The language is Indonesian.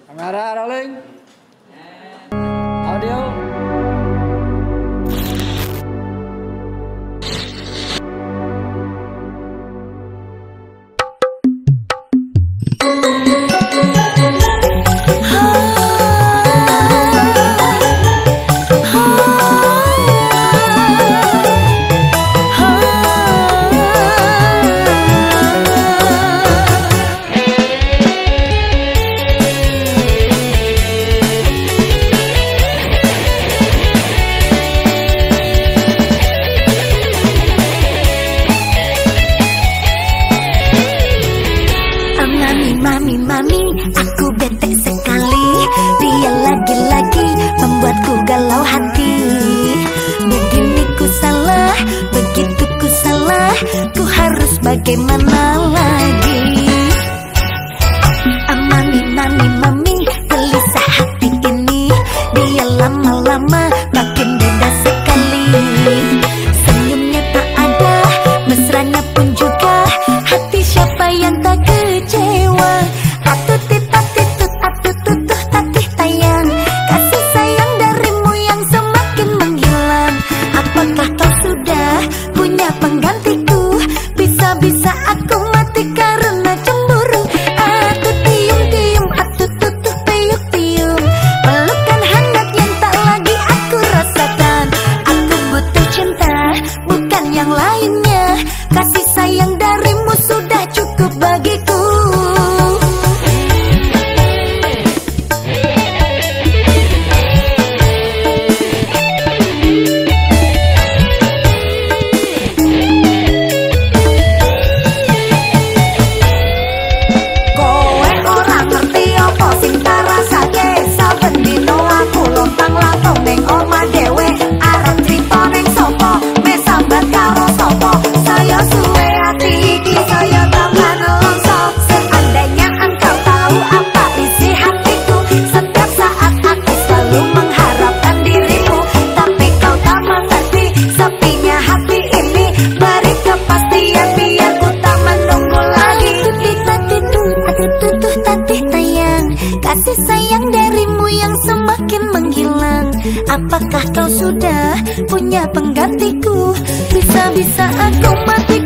Kamera rolling. Audio. Mami, aku bete sekali. Dia lagi-lagi membuatku galau hati. Begini ku salah, begitu ku salah. Ku harus bagaimana lagi? Mami, gelisah hati ini. Dia lama-lama makin beda sekali. Senyumnya tak ada, mesranya pun juga. Hati siapa yang tak kecewa? Tatih tayang, kasih sayang darimu yang semakin menghilang. Apakah kau sudah punya penggantiku? Bisa-bisa aku mati karena cemburu. Atuh tium-tium, atuh tutuh tiup-tiup, pelukan hangat yang tak lagi aku rasakan. Aku butuh cinta, bukan yang lainnya. Kasih sayang darimu sudah cukup bagiku. Kasih sayang darimu yang semakin menghilang. Apakah kau sudah punya penggantiku? Bisa-bisa aku mati